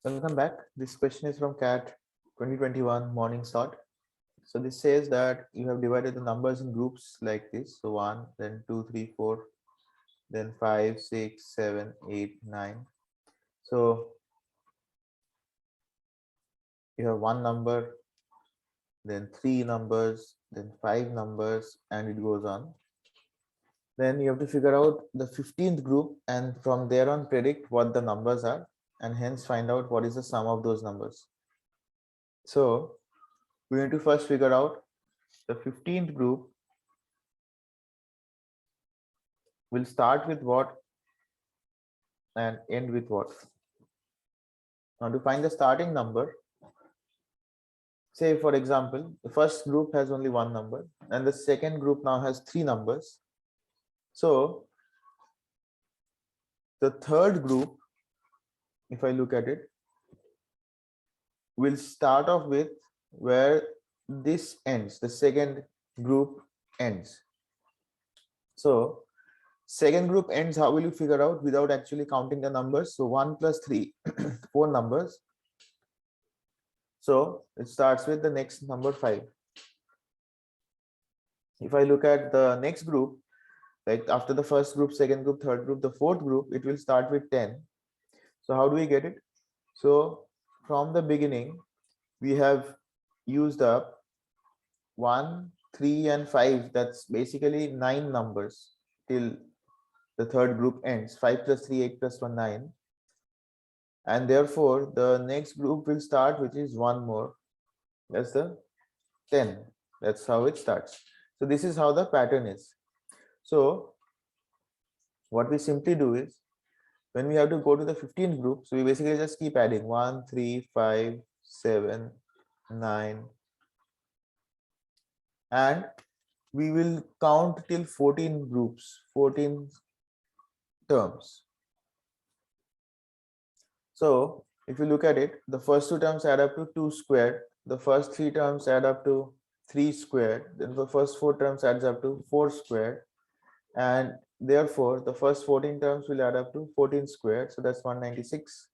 Welcome back. This question is from CAT 2021 morning sort. So this says that you have divided the numbers in groups like this. So 1, then 2, 3, 4, then 5, 6, 7, 8, 9. So you have one number, then 3 numbers, then 5 numbers, and it goes on. Then you have to figure out the 15th group and from there on predict what the numbers are and hence find out what is the sum of those numbers. So we need to first figure out the 15th group will start with what and end with what. Now to find the starting number, say for example, the first group has only one number and the second group now has 3 numbers. So the third group, if I look at it, will start off with where this ends, the second group ends. So second group ends, how will you figure out without actually counting the numbers? So 1 plus 3, 4 numbers. So it starts with the next number 5. If I look at the next group, like after the first group, second group, third group, the fourth group, it will start with 10. So how do we get it? So from the beginning, we have used up 1, 3, and 5. That's basically 9 numbers till the third group ends. 5 plus 3, 8 plus 1, 9. And therefore, the next group will start, which is one more. That's the 10. That's how it starts. So this is how the pattern is. So what we simply do is, when we have to go to the 15th group, so we basically just keep adding 1, 3, 5, 7, 9. And we will count till 14 groups, 14 terms. So if you look at it, the first 2 terms add up to 2 squared. The first 3 terms add up to 3 squared. Then the first 4 terms adds up to 4 squared. And therefore, the first 14 terms will add up to 14 squared. So that's 196.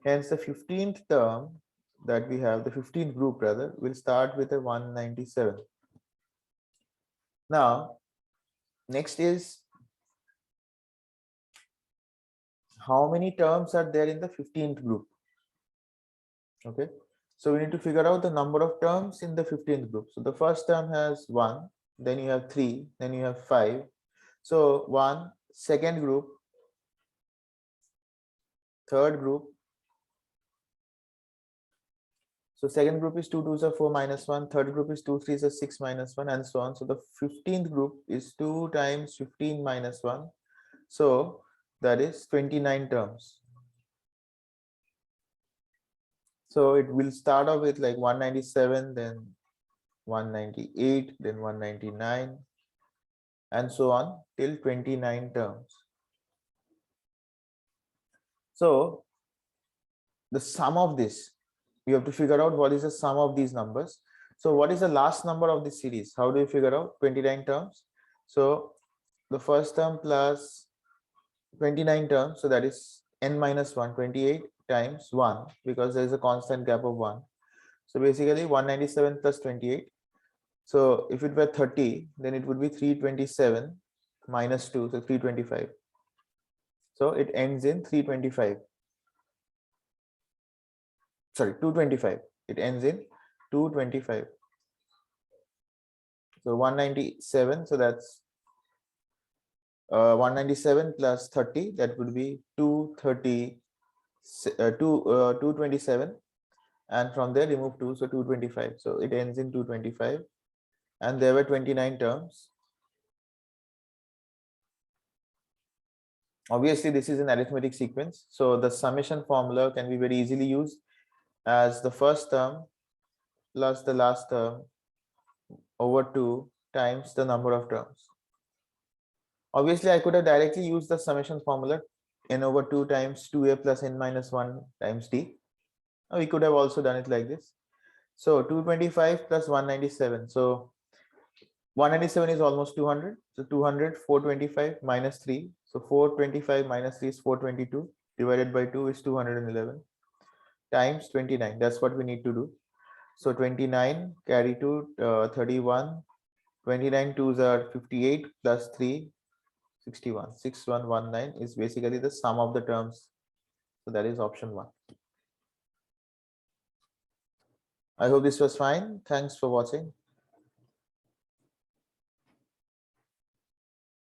Hence, the 15th term that we have, the 15th group rather, will start with a 197. Now, next is how many terms are there in the 15th group. Okay, so we need to figure out the number of terms in the 15th group. So the first term has 1, then you have 3, then you have 5. So 1, second group, third group. So second group is 2 2s are 4 minus 1, third group is 2 3s are 6 minus 1, and so on. So the 15th group is 2 times 15 minus 1. So that is 29 terms. So it will start off with like 197, then 198, then 199, and so on till 29 terms. So the sum of this, you have to figure out what is the sum of these numbers. So what is the last number of this series? How do you figure out 29 terms? So the first term plus 29 terms, so that is n minus 1, 28 times 1, because there is a constant gap of 1. So basically 197 plus 28. So if it were 30, then it would be 327 minus 2, so 325. So it ends in 325. Sorry, 225. It ends in 225. So 197, so that's 197 plus 30, that would be 227, and from there remove 2, so 225. So it ends in 225, and there were 29 terms. Obviously this is an arithmetic sequence, so the summation formula can be very easily used as the first term plus the last term over 2 times the number of terms. Obviously, I could have directly used the summation formula n over 2 times 2a plus n minus 1 times d. We could have also done it like this. So 225 plus 197. So 197 is almost 200. So 200, 425 minus 3. So 425 minus 3 is 422. Divided by 2 is 211. times 29. That's what we need to do. So 29 carry to 31. 29 twos are 58 plus 3, 61. 6119 is basically the sum of the terms. So that is option 1. I hope this was fine. Thanks for watching.